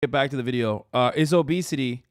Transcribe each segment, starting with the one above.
get back to the video. Is obesity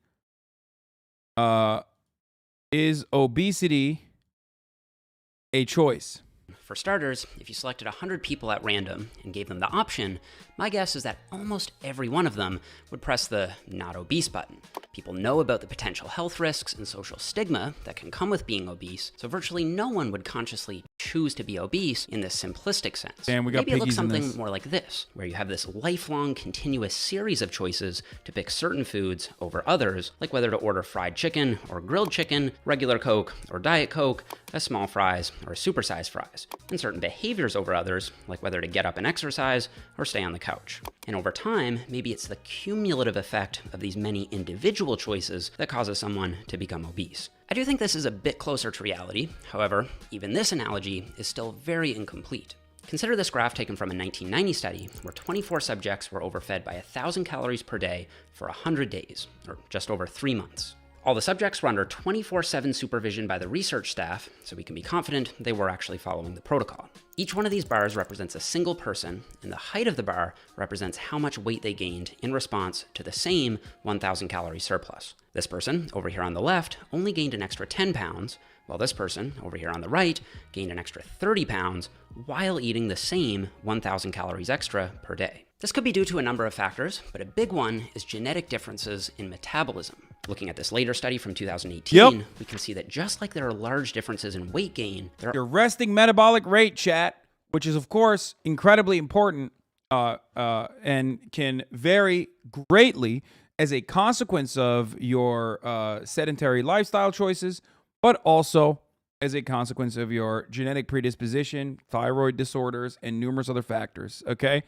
a choice? For starters, if you selected 100 people at random and gave them the option, my guess is that almost every one of them would press the not obese button. People know about the potential health risks and social stigma that can come with being obese, so virtually no one would consciously choose to be obese in this simplistic sense. And we got Maybe it looks piggies in something this. more like this, where you have this lifelong continuous series of choices to pick certain foods over others, like whether to order fried chicken or grilled chicken, regular Coke or Diet Coke, a small fries or a supersized fries, and certain behaviors over others, like whether to get up and exercise or stay on the couch. And over time, maybe it's the cumulative effect of these many individual choices that causes someone to become obese. I do think this is a bit closer to reality. However, even this analogy is still very incomplete. Consider this graph taken from a 1990 study where 24 subjects were overfed by 1,000 calories per day for 100 days, or just over 3 months. All the subjects were under 24/7 supervision by the research staff, so we can be confident they were actually following the protocol. Each one of these bars represents a single person, and the height of the bar represents how much weight they gained in response to the same 1,000 calorie surplus. This person, over here on the left, only gained an extra 10 pounds, while this person, over here on the right, gained an extra 30 pounds while eating the same 1,000 calories extra per day. This could be due to a number of factors, but a big one is genetic differences in metabolism. Looking at this later study from 2018, we can see that just like there are large differences in weight gain, there are Your resting metabolic rate, chat, which is of course incredibly important and can vary greatly as a consequence of your sedentary lifestyle choices, but also as a consequence of your genetic predisposition, thyroid disorders, and numerous other factors, okay?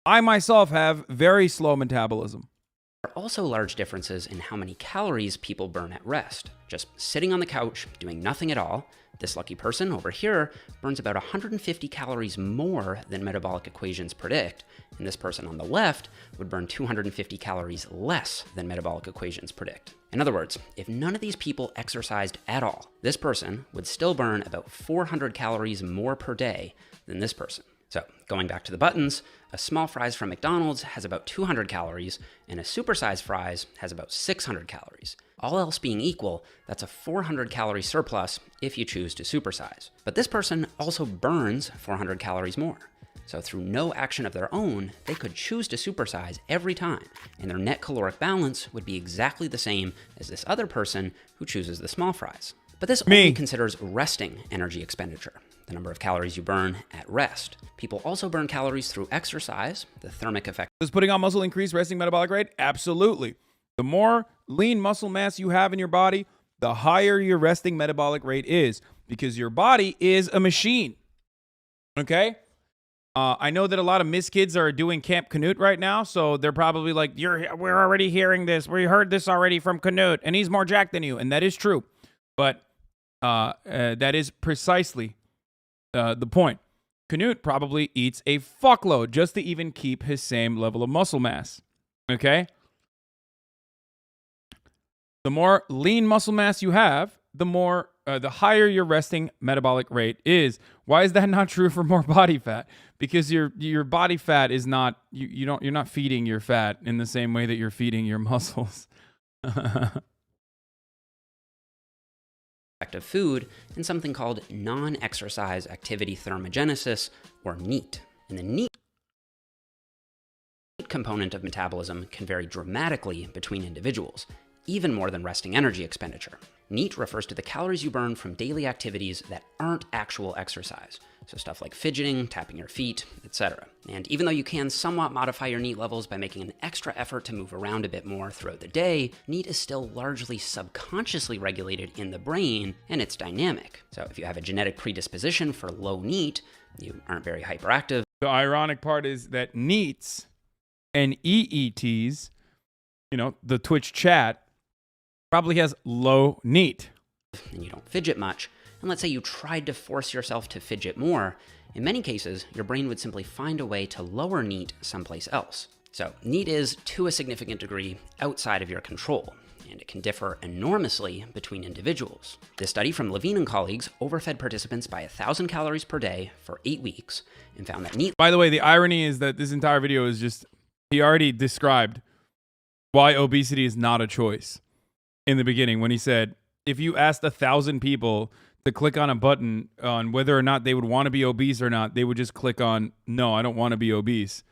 I myself have very slow metabolism. There are also large differences in how many calories people burn at rest. Just sitting on the couch, doing nothing at all, this lucky person over here burns about 150 calories more than metabolic equations predict, and this person on the left would burn 250 calories less than metabolic equations predict. In other words, if none of these people exercised at all, this person would still burn about 400 calories more per day than this person. So, going back to the buttons, a small fries from McDonald's has about 200 calories, and a supersized fries has about 600 calories. All else being equal, that's a 400 calorie surplus if you choose to supersize. But this person also burns 400 calories more. So through no action of their own, they could choose to supersize every time, and their net caloric balance would be exactly the same as this other person who chooses the small fries. But this only considers resting energy expenditure, the number of calories you burn at rest. People also burn calories through exercise, the thermic effect. Does putting on muscle increase resting metabolic rate? Absolutely. The more lean muscle mass you have in your body, the higher your resting metabolic rate is, because your body is a machine. Okay? I know that a lot of Miss kids are doing Camp Canute right now, so they're probably like, we're already hearing this. We heard this already from Canute, and he's more jacked than you. And that is true. But that is precisely the point. Canute probably eats a fuckload just to even keep his same level of muscle mass. Okay? The more lean muscle mass you have, the higher your resting metabolic rate is. Why is that not true for more body fat? Because your body fat is not you're not feeding your fat in the same way that you're feeding your muscles. Of food in something called non-exercise activity thermogenesis, or NEAT. And the NEAT component of metabolism can vary dramatically between individuals, even more than resting energy expenditure. NEAT refers to the calories you burn from daily activities that aren't actual exercise. So stuff like fidgeting, tapping your feet, etc. And even though you can somewhat modify your NEAT levels by making an extra effort to move around a bit more throughout the day, NEAT is still largely subconsciously regulated in the brain, and it's dynamic. So if you have a genetic predisposition for low NEAT, you aren't very hyperactive. The ironic part is that NEATs and EETs, the Twitch chat, probably has low NEAT. And you don't fidget much. And let's say you tried to force yourself to fidget more. In many cases, your brain would simply find a way to lower NEAT someplace else. So NEAT is, to a significant degree, outside of your control, and it can differ enormously between individuals. This study from Levine and colleagues overfed participants by 1,000 calories per day for 8 weeks and found that NEAT... By the way, the irony is that this entire video is just, he already described why obesity is not a choice in the beginning when he said, if you asked 1,000 people to click on a button on whether or not they would want to be obese or not, they would just click on, no, I don't want to be obese.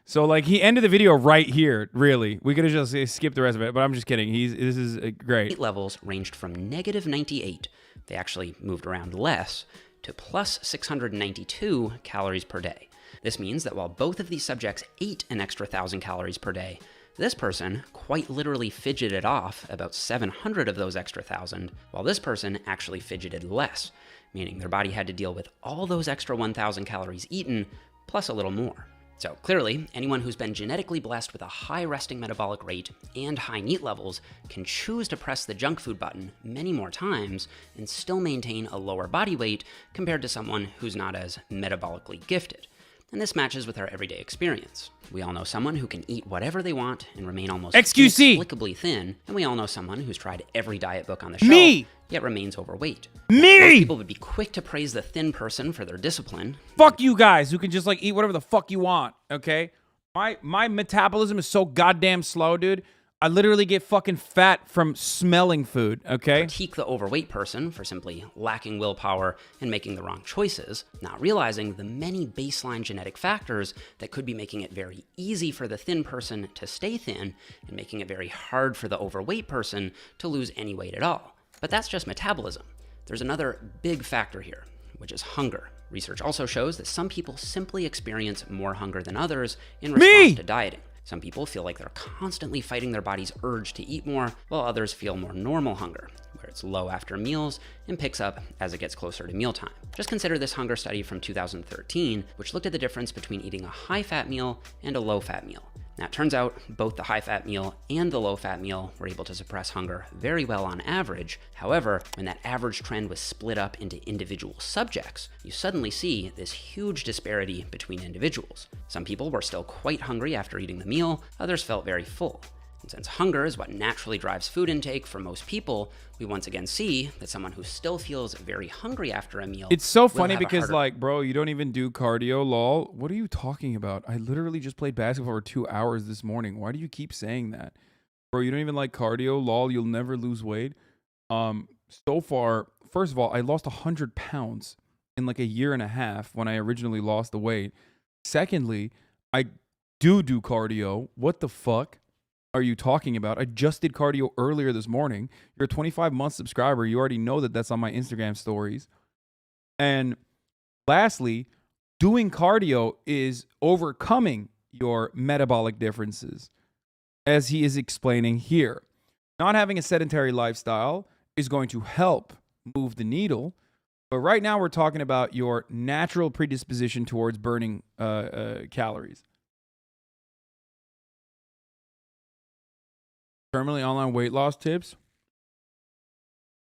So, like, he ended the video right here, really. We could have just skipped the rest of it, but I'm just kidding. This is great. Weight levels ranged from negative 98, they actually moved around less, to plus 692 calories per day. This means that while both of these subjects ate an extra 1,000 calories per day, this person quite literally fidgeted off about 700 of those extra 1,000, while this person actually fidgeted less, meaning their body had to deal with all those extra 1,000 calories eaten, plus a little more. So clearly, anyone who's been genetically blessed with a high resting metabolic rate and high NEAT levels can choose to press the junk food button many more times and still maintain a lower body weight compared to someone who's not as metabolically gifted. And this matches with our everyday experience. We all know someone who can eat whatever they want and remain almost inexplicably thin, and we all know someone who's tried every diet book on the shelf, yet remains overweight. Most people would be quick to praise the thin person for their discipline. Fuck you guys who can just like eat whatever the fuck you want, okay? My metabolism is so goddamn slow, dude. I literally get fucking fat from smelling food, okay? Critique the overweight person for simply lacking willpower and making the wrong choices, not realizing the many baseline genetic factors that could be making it very easy for the thin person to stay thin and making it very hard for the overweight person to lose any weight at all. But that's just metabolism. There's another big factor here, which is hunger. Research also shows that some people simply experience more hunger than others in response to dieting. Some people feel like they're constantly fighting their body's urge to eat more, while others feel more normal hunger, where it's low after meals and picks up as it gets closer to mealtime. Just consider this hunger study from 2013, which looked at the difference between eating a high-fat meal and a low-fat meal. Now, it turns out both the high-fat meal and the low-fat meal were able to suppress hunger very well on average. However, when that average trend was split up into individual subjects, you suddenly see this huge disparity between individuals. Some people were still quite hungry after eating the meal, others felt very full. And since hunger is what naturally drives food intake for most people, we once again see that someone who still feels very hungry after a meal. It's so funny because, like, bro, you don't even do cardio, lol. What are you talking about? I literally just played basketball for 2 hours this morning. Why do you keep saying that? Bro, you don't even like cardio, lol. You'll never lose weight. So far, first of all, I lost 100 pounds in like a year and a half when I originally lost the weight. Secondly, I do cardio. What the fuck are you talking about? I just did cardio earlier this morning. You're a 25-month subscriber. You already know that that's on my Instagram stories. And lastly, doing cardio is overcoming your metabolic differences, as he is explaining here. Not having a sedentary lifestyle is going to help move the needle. But right now we're talking about your natural predisposition towards burning calories. Terminally online weight loss tips.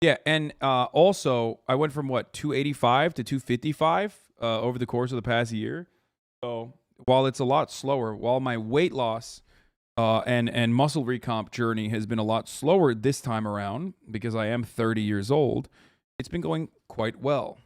Yeah, and also I went from 285 to 255 over the course of the past year. So while it's a lot slower, while my weight loss and muscle recomp journey has been a lot slower this time around because I am 30 years old, it's been going quite well.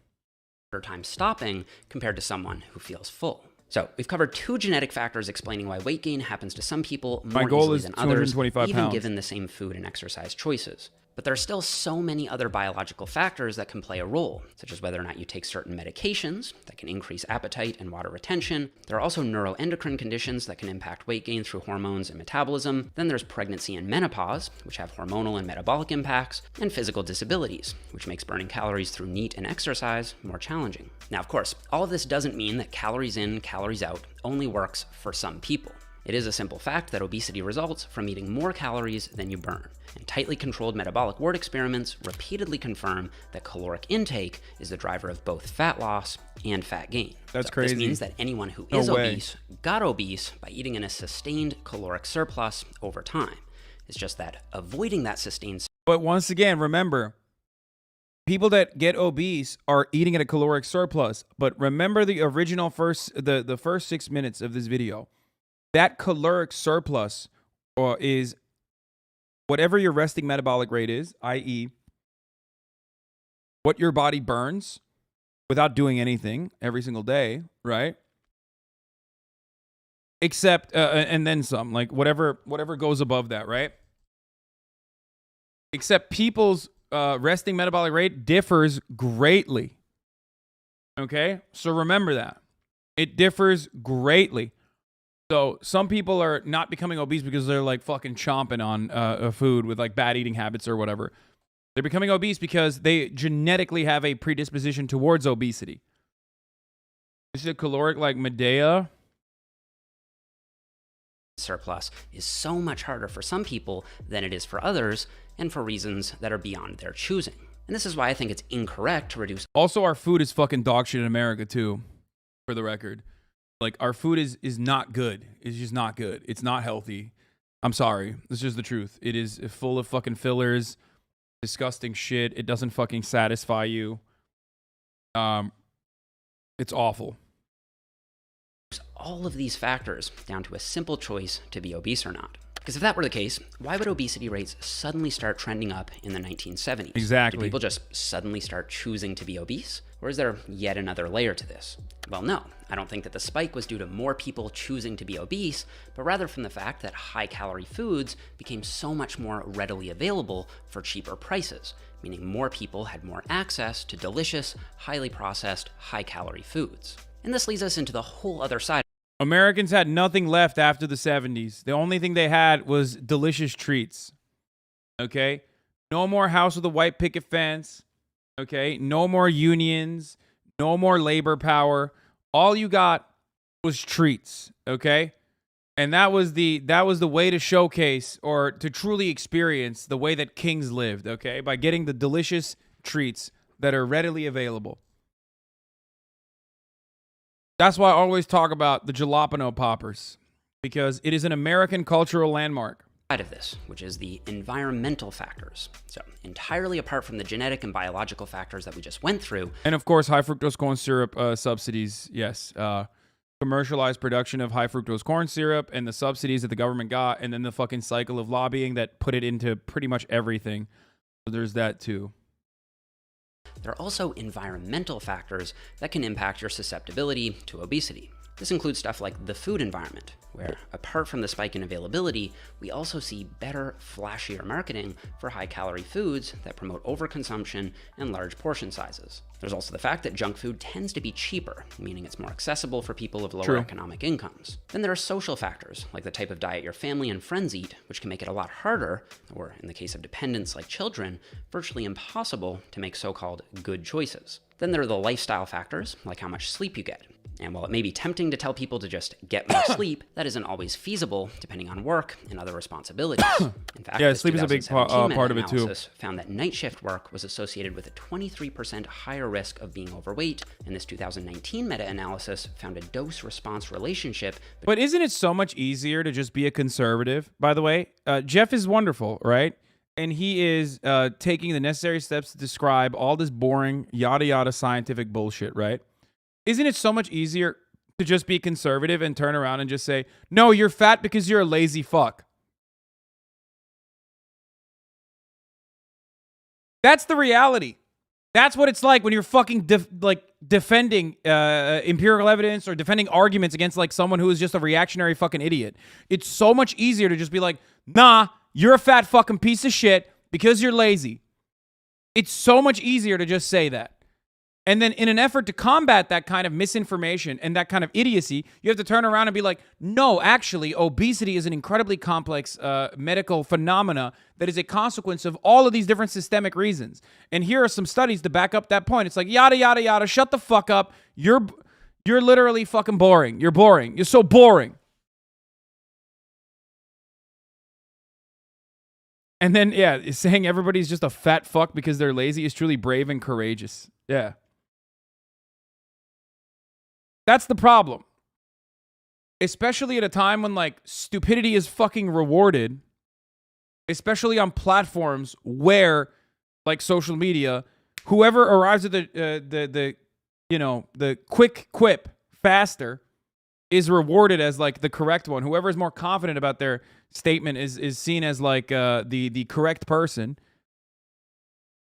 Time stopping compared to someone who feels full. So we've covered 2 genetic factors explaining why weight gain happens to some people more easily than others, even given the same food and exercise choices. But there are still so many other biological factors that can play a role, such as whether or not you take certain medications that can increase appetite and water retention. There are also neuroendocrine conditions that can impact weight gain through hormones and metabolism. Then there's pregnancy and menopause, which have hormonal and metabolic impacts, and physical disabilities, which makes burning calories through NEAT and exercise more challenging. Now, of course, all of this doesn't mean that calories in, calories out only works for some people. It is a simple fact that obesity results from eating more calories than you burn, and tightly controlled metabolic ward experiments repeatedly confirm that caloric intake is the driver of both fat loss and fat gain. That's crazy. This means that anyone who is obese got obese by eating in a sustained caloric surplus over time. It's just that avoiding that sustained. But once again, remember, people that get obese are eating at a caloric surplus. But remember the original the first 6 minutes of this video. That caloric surplus is whatever your resting metabolic rate is, i.e., what your body burns without doing anything every single day, right? except and then some, like whatever goes above that, right? Except people's resting metabolic rate differs greatly. Okay, so remember that it differs greatly. So some people are not becoming obese because they're like fucking chomping on food with like bad eating habits or whatever. They're becoming obese because they genetically have a predisposition towards obesity. This is a caloric like Medea. Surplus is so much harder for some people than it is for others, and for reasons that are beyond their choosing. And this is why I think it's incorrect to reduce. Also, our food is fucking dog shit in America too, for the record. Like, our food is not good. It's just not good. It's not healthy. I'm sorry. It's just the truth. It is full of fucking fillers, disgusting shit. It doesn't fucking satisfy you. It's awful. All of these factors down to a simple choice to be obese or not. Because if that were the case, why would obesity rates suddenly start trending up in the 1970s? Exactly. Did people just suddenly start choosing to be obese? Or is there yet another layer to this? Well, no. I don't think that the spike was due to more people choosing to be obese, but rather from the fact that high-calorie foods became so much more readily available for cheaper prices, meaning more people had more access to delicious, highly processed, high-calorie foods. And this leads us into the whole other side. Americans had nothing left after the 70s. The only thing they had was delicious treats. Okay? No more house with a white picket fence. Okay? No more unions. No more labor power. All you got was treats. Okay? And that was the way to showcase or to truly experience the way that kings lived, okay? By getting the delicious treats that are readily available. That's why I always talk about the jalapeno poppers, because it is an American cultural landmark. Side of this, which is the environmental factors. So entirely apart from the genetic and biological factors that we just went through. And of course, high fructose corn syrup subsidies, yes. Commercialized production of high fructose corn syrup and the subsidies that the government got, and then the fucking cycle of lobbying that put it into pretty much everything. So there's that too. There are also environmental factors that can impact your susceptibility to obesity. This includes stuff like the food environment, where apart from the spike in availability, we also see better, flashier marketing for high-calorie foods that promote overconsumption and large portion sizes. There's also the fact that junk food tends to be cheaper, meaning it's more accessible for people of lower economic incomes. Then there are social factors, like the type of diet your family and friends eat, which can make it a lot harder, or in the case of dependents like children, virtually impossible to make so-called good choices. Then there are the lifestyle factors, like how much sleep you get. And while it may be tempting to tell people to just get more sleep, that isn't always feasible depending on work and other responsibilities. In fact, yeah, sleep is a big part of it too. Found that night shift work was associated with a 23% higher risk of being overweight, and this 2019 meta-analysis found a dose-response relationship. But isn't it so much easier to just be a conservative? By the way, Jeff is wonderful, right? And he is taking the necessary steps to describe all this boring, yada yada scientific bullshit, right? Isn't it so much easier to just be conservative and turn around and just say, no, you're fat because you're a lazy fuck? That's the reality. That's what it's like when you're fucking defending empirical evidence or defending arguments against like someone who is just a reactionary fucking idiot. It's so much easier to just be like, nah, you're a fat fucking piece of shit because you're lazy. It's so much easier to just say that. And then in an effort to combat that kind of misinformation and that kind of idiocy, you have to turn around and be like, no, actually, obesity is an incredibly complex medical phenomena that is a consequence of all of these different systemic reasons. And here are some studies to back up that point. It's like, yada, yada, yada, shut the fuck up. You're literally fucking boring. You're boring. You're so boring. And then, yeah, saying everybody's just a fat fuck because they're lazy is truly brave and courageous. Yeah. That's the problem. Especially at a time when, like, stupidity is fucking rewarded. Especially on platforms where, like social media, whoever arrives at the quick quip faster is rewarded as, like, the correct one. Whoever is more confident about their statement is seen as, like, the correct person.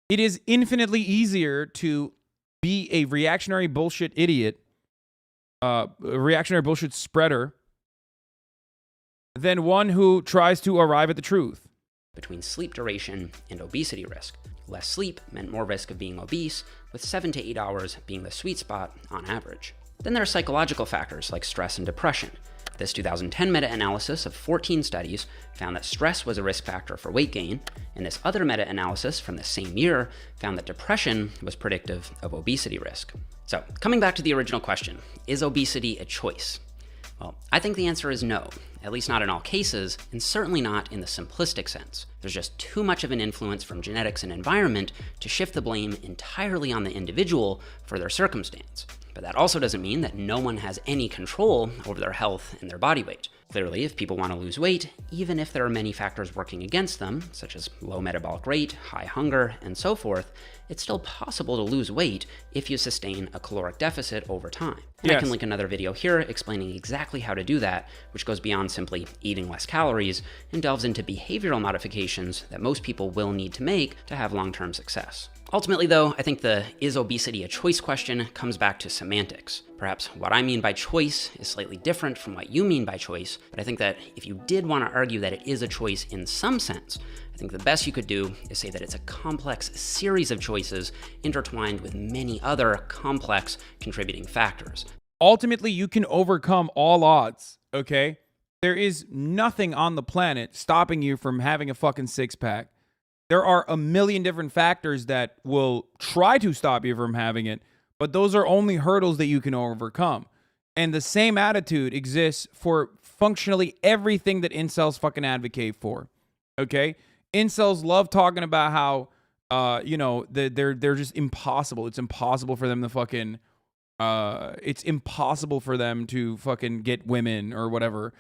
It is infinitely easier to be a reactionary bullshit idiot, a reactionary bullshit spreader, than one who tries to arrive at the truth. Between sleep duration and obesity risk. Less sleep meant more risk of being obese, with 7 to 8 hours being the sweet spot on average. Then there are psychological factors like stress and depression. This 2010 meta-analysis of 14 studies found that stress was a risk factor for weight gain, and this other meta-analysis from the same year found that depression was predictive of obesity risk. So, coming back to the original question, is obesity a choice? Well, I think the answer is no, at least not in all cases, and certainly not in the simplistic sense. There's just too much of an influence from genetics and environment to shift the blame entirely on the individual for their circumstance. But that also doesn't mean that no one has any control over their health and their body weight. Clearly, if people want to lose weight, even if there are many factors working against them, such as low metabolic rate, high hunger, and so forth, it's still possible to lose weight if you sustain a caloric deficit over time. And I can link another video here explaining exactly how to do that, which goes beyond simply eating less calories and delves into behavioral modifications that most people will need to make to have long-term success. Ultimately, though, I think the is obesity a choice question comes back to semantics. Perhaps what I mean by choice is slightly different from what you mean by choice, but I think that if you did want to argue that it is a choice in some sense, I think the best you could do is say that it's a complex series of choices intertwined with many other complex contributing factors. Ultimately, you can overcome all odds, okay? There is nothing on the planet stopping you from having a fucking six-pack. There are a million different factors that will try to stop you from having it, but those are only hurdles that you can overcome. And the same attitude exists for functionally everything that incels fucking advocate for, okay? Incels love talking about how, they're just impossible. It's impossible for them to fucking, it's impossible for them to fucking get women or whatever,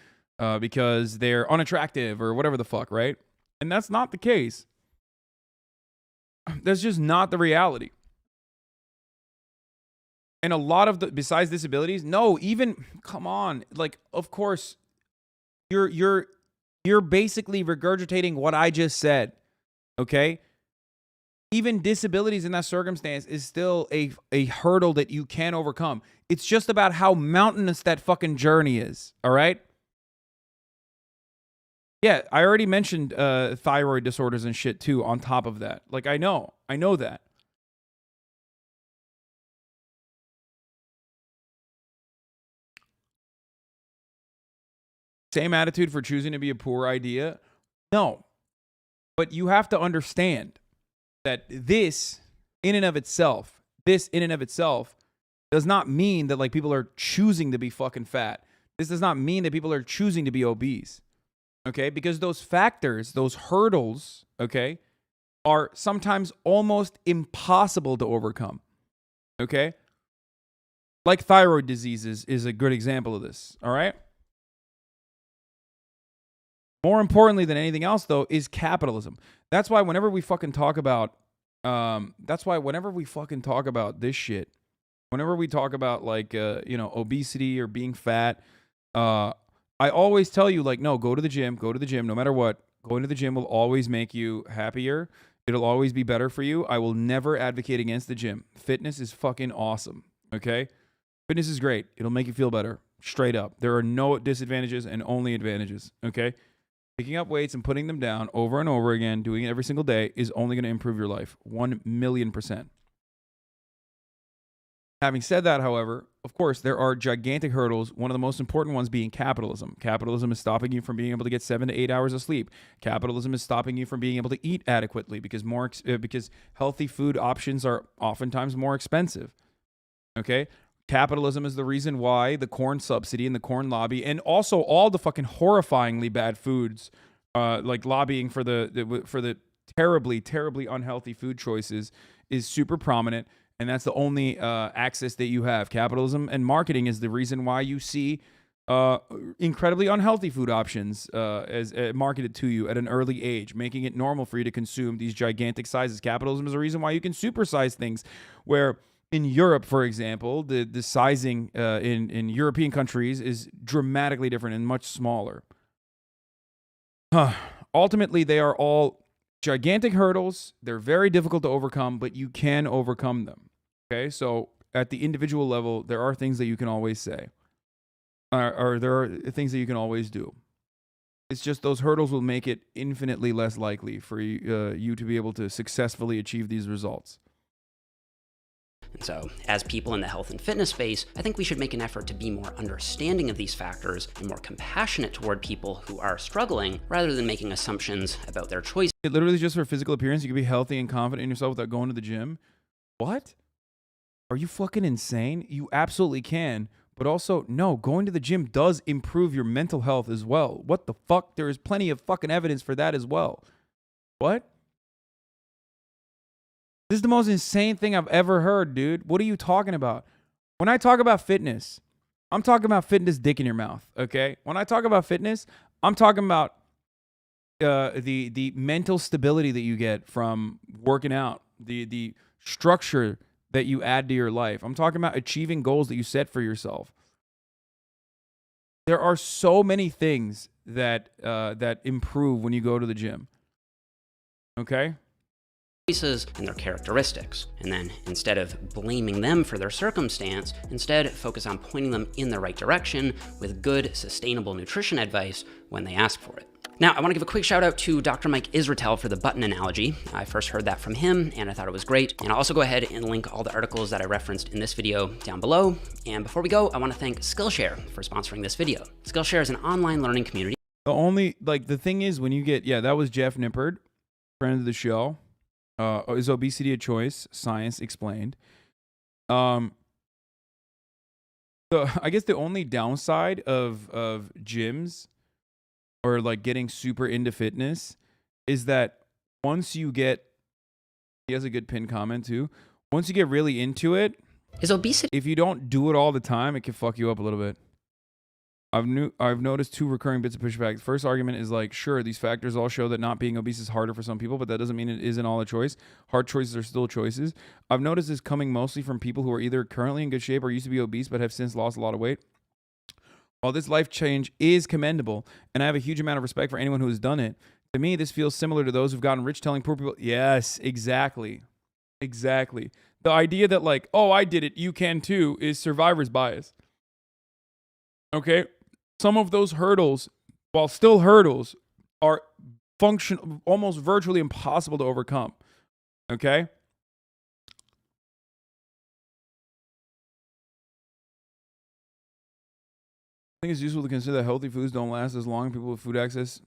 because they're unattractive or whatever the fuck, right? And that's not the case. That's just not the reality. And a lot of besides disabilities, no, even, come on, like, of course, you're basically regurgitating what I just said, okay? Even disabilities in that circumstance is still a hurdle that you can overcome. It's just about how mountainous that fucking journey is, all right? Yeah, I already mentioned thyroid disorders and shit too on top of that. Like, I know that. Same attitude for choosing to be a poor idea? No. But you have to understand that this in and of itself does not mean that like people are choosing to be fucking fat. This does not mean that people are choosing to be obese. Okay, because those factors, those hurdles, okay, are sometimes almost impossible to overcome. Okay? Like thyroid diseases is a good example of this, all right? More importantly than anything else, though, is capitalism. That's why whenever we fucking talk about, this shit, whenever we talk about like, obesity or being fat, I always tell you, like, no, go to the gym, no matter what. Going to the gym will always make you happier. It'll always be better for you. I will never advocate against the gym. Fitness is fucking awesome, okay? Fitness is great. It'll make you feel better, straight up. There are no disadvantages and only advantages, okay? Picking up weights and putting them down over and over again, doing it every single day, is only going to improve your life, 1,000,000%. Having said that, however, of course, there are gigantic hurdles, one of the most important ones being capitalism. Capitalism is stopping you from being able to get 7 to 8 hours of sleep. Capitalism is stopping you from being able to eat adequately because healthy food options are oftentimes more expensive. Okay? Capitalism is the reason why the corn subsidy and the corn lobby and also all the fucking horrifyingly bad foods, like lobbying for the terribly, terribly unhealthy food choices is super prominent. And that's the only access that you have. Capitalism and marketing is the reason why you see incredibly unhealthy food options as marketed to you at an early age, making it normal for you to consume these gigantic sizes. Capitalism is the reason why you can supersize things, where in Europe, for example, the sizing in European countries is dramatically different and much smaller. Ultimately, they are all gigantic hurdles. They're very difficult to overcome, but you can overcome them. Okay, so at the individual level, there are things that you can always say, or there are things that you can always do. It's just those hurdles will make it infinitely less likely for you to be able to successfully achieve these results. And so, as people in the health and fitness space, I think we should make an effort to be more understanding of these factors and more compassionate toward people who are struggling, rather than making assumptions about their choices. It literally just for physical appearance, you can be healthy and confident in yourself without going to the gym. What? Are you fucking insane? You absolutely can. But also, no, going to the gym does improve your mental health as well. What the fuck? There is plenty of fucking evidence for that as well. What? This is the most insane thing I've ever heard, dude. What are you talking about? When I talk about fitness, I'm talking about fitness dick in your mouth, okay? When I talk about fitness, I'm talking about the mental stability that you get from working out, the structure that you add to your life. I'm talking about achieving goals that you set for yourself. There are so many things that that improve when you go to the gym. Okay? Choices and their characteristics. And then instead of blaming them for their circumstance, instead focus on pointing them in the right direction with good, sustainable nutrition advice when they ask for it. Now, I want to give a quick shout out to Dr. Mike Israetel for the button analogy. I first heard that from him, and I thought it was great. And I'll also go ahead and link all the articles that I referenced in this video down below. And before we go, I want to thank Skillshare for sponsoring this video. Skillshare is an online learning community. The thing is, when you get, that was Jeff Nippard, friend of the show. Is obesity a choice? Science explained. I guess the only downside of gyms or like getting super into fitness is that once you get, he has a good pinned comment too. Once you get really into it, is obesity, if you don't do it all the time, it can fuck you up a little bit. I've noticed two recurring bits of pushback. The first argument is like, sure, these factors all show that not being obese is harder for some people, but that doesn't mean it isn't all a choice. Hard choices are still choices. I've noticed this coming mostly from people who are either currently in good shape or used to be obese but have since lost a lot of weight. While this life change is commendable, and I have a huge amount of respect for anyone who has done it, to me, this feels similar to those who've gotten rich telling poor people, yes, exactly. Exactly. The idea that like, oh, I did it, you can too, is survivor's bias. Okay? Some of those hurdles, while still hurdles, are almost virtually impossible to overcome. Okay? I think it's useful to consider that healthy foods don't last as long. People with food access.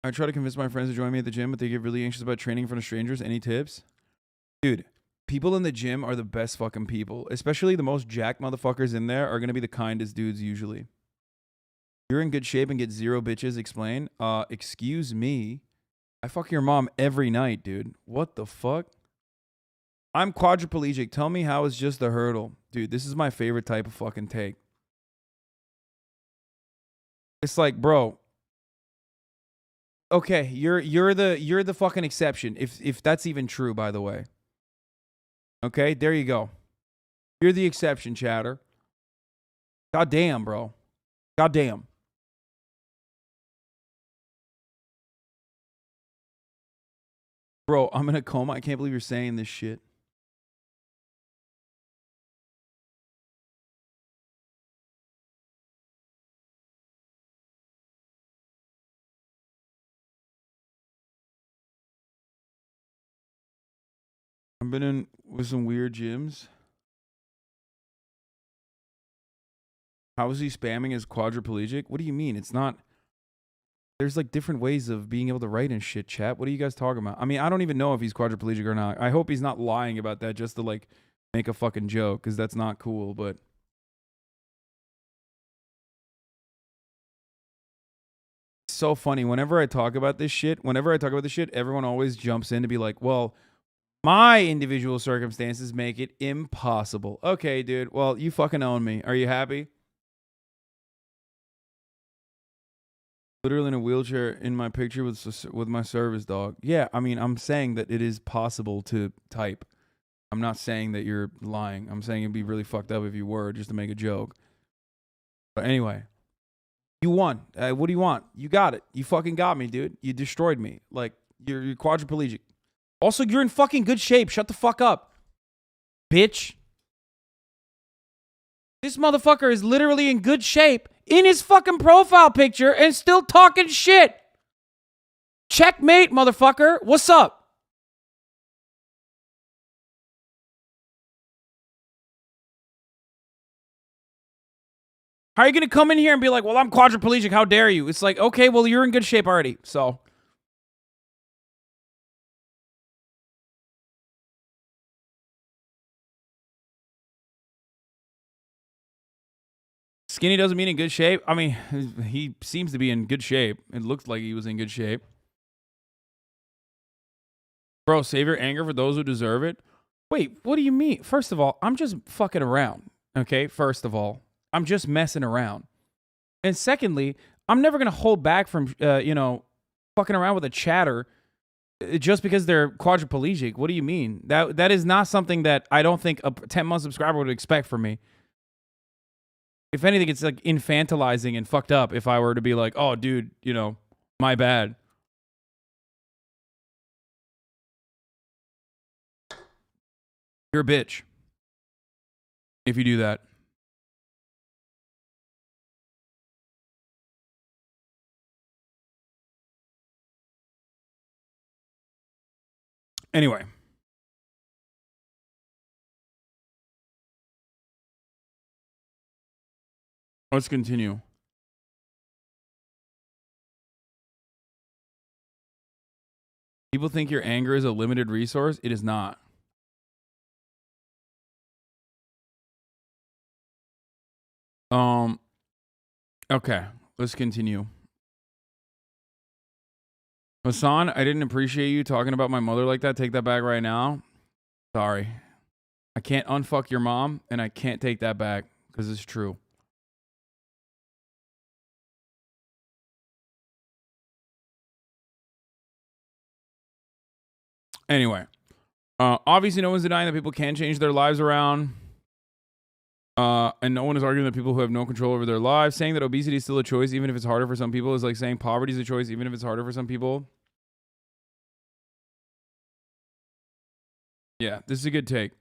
I try to convince my friends to join me at the gym, but they get really anxious about training in front of strangers. Any tips? Dude. People in the gym are the best fucking people. Especially the most jacked motherfuckers in there are going to be the kindest dudes usually. You're in good shape and get zero bitches, explain. Excuse me. I fuck your mom every night, dude. What the fuck? I'm quadriplegic. Tell me how it's just a hurdle. Dude, this is my favorite type of fucking take. It's like, bro. Okay, you're the fucking exception. If that's even true, by the way. Okay, there you go. You're the exception, chatter. God damn, bro. God damn. Bro, I'm in a coma. I can't believe you're saying this shit. I've been in with some weird gyms. How is he spamming as quadriplegic? What do you mean? It's not. There's like different ways of being able to write and shit, chat. What are you guys talking about? I mean, I don't even know if he's quadriplegic or not. I hope he's not lying about that just to like make a fucking joke, because that's not cool, but. It's so funny. Whenever I talk about this shit, everyone always jumps in to be like, well, my individual circumstances make it impossible. Okay, dude. Well, you fucking own me. Are you happy? Literally in a wheelchair in my picture with my service dog. Yeah, I mean, I'm saying that it is possible to type. I'm not saying that you're lying. I'm saying it'd be really fucked up if you were, just to make a joke. But anyway, you won. What do you want? You got it. You fucking got me, dude. You destroyed me. Like, you're quadriplegic. Also, you're in fucking good shape. Shut the fuck up, bitch. This motherfucker is literally in good shape in his fucking profile picture and still talking shit. Checkmate, motherfucker. What's up? How are you going to come in here and be like, well, I'm quadriplegic. How dare you? It's like, okay, well, you're in good shape already. So. Skinny doesn't mean in good shape. I mean, he seems to be in good shape. It looked like he was in good shape. Bro, save your anger for those who deserve it. Wait, what do you mean? First of all, I'm just fucking around. Okay, first of all, I'm just messing around. And secondly, I'm never going to hold back from, fucking around with a chatter just because they're quadriplegic. What do you mean? That is not something that I don't think a 10-month subscriber would expect from me. If anything, it's like infantilizing and fucked up if I were to be like, oh, dude, my bad. You're a bitch if you do that. Anyway. Let's continue. People think your anger is a limited resource. It is not. Okay, let's continue. Hasan, I didn't appreciate you talking about my mother like that. Take that back right now. Sorry. I can't unfuck your mom, and I can't take that back because it's true. Anyway, obviously no one's denying that people can change their lives around. And no one is arguing that people who have no control over their lives. Saying that obesity is still a choice, even if it's harder for some people, is like saying poverty is a choice, even if it's harder for some people. Yeah, this is a good take.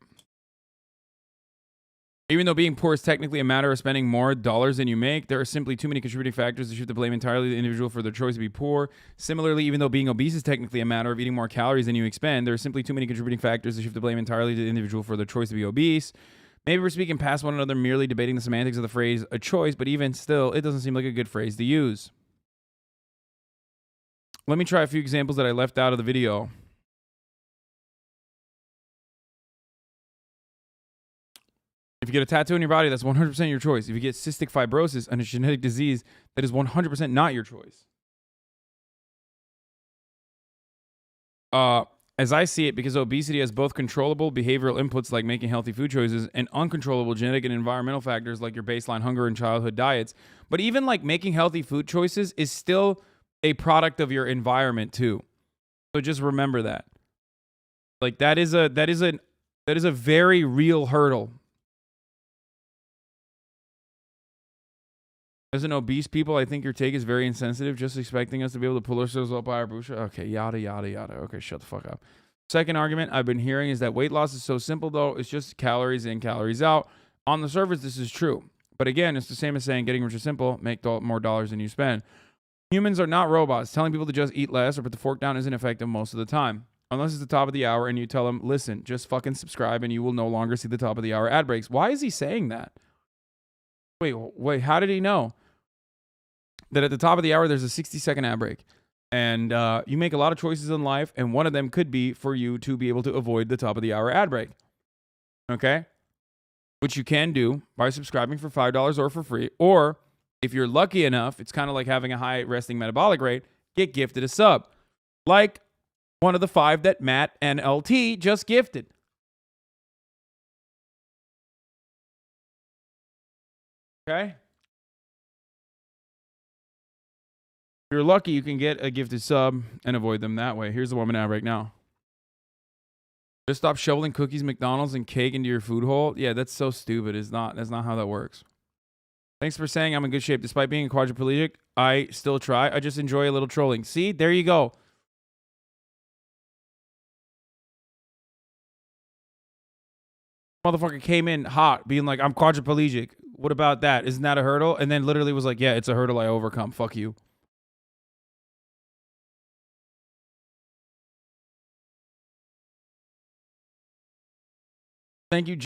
Even though being poor is technically a matter of spending more dollars than you make, there are simply too many contributing factors to shift the blame entirely to the individual for their choice to be poor. Similarly, even though being obese is technically a matter of eating more calories than you expend, there are simply too many contributing factors to shift the blame entirely to the individual for their choice to be obese. Maybe we're speaking past one another, merely debating the semantics of the phrase a choice, but even still, it doesn't seem like a good phrase to use. Let me try a few examples that I left out of the video. If you get a tattoo on your body, that's 100% your choice. If you get cystic fibrosis and a genetic disease, that is 100% not your choice. As I see it, because obesity has both controllable behavioral inputs like making healthy food choices and uncontrollable genetic and environmental factors like your baseline hunger and childhood diets. But even like making healthy food choices is still a product of your environment too. So just remember that. Like that is a very real hurdle. As an obese people, I think your take is very insensitive, just expecting us to be able to pull ourselves up by our bootstraps. Okay, yada, yada, yada. Okay, shut the fuck up. Second argument I've been hearing is that weight loss is so simple, though. It's just calories in, calories out. On the surface, this is true. But again, it's the same as saying getting rich is simple, make more dollars than you spend. Humans are not robots. Telling people to just eat less or put the fork down isn't effective most of the time. Unless it's the top of the hour and you tell them, listen, just fucking subscribe and you will no longer see the top of the hour ad breaks. Why is he saying that? Wait, how did he know that at the top of the hour there's a 60-second ad break? And you make a lot of choices in life, and one of them could be for you to be able to avoid the top of the hour ad break. Okay? Which you can do by subscribing for $5 or for free. Or if you're lucky enough, it's kind of like having a high resting metabolic rate, get gifted a sub. Like one of the 5 that Matt and LT just gifted. Okay? If you're lucky, you can get a gifted sub and avoid them that way. Here's the woman ad right now. Just stop shoveling cookies, McDonald's, and cake into your food hole. Yeah, that's so stupid. That's not how that works. Thanks for saying I'm in good shape. Despite being a quadriplegic, I still try. I just enjoy a little trolling. See, there you go. Motherfucker came in hot, being like, I'm quadriplegic. What about that? Isn't that a hurdle? And then literally was like, yeah, it's a hurdle I overcome. Fuck you. Thank you,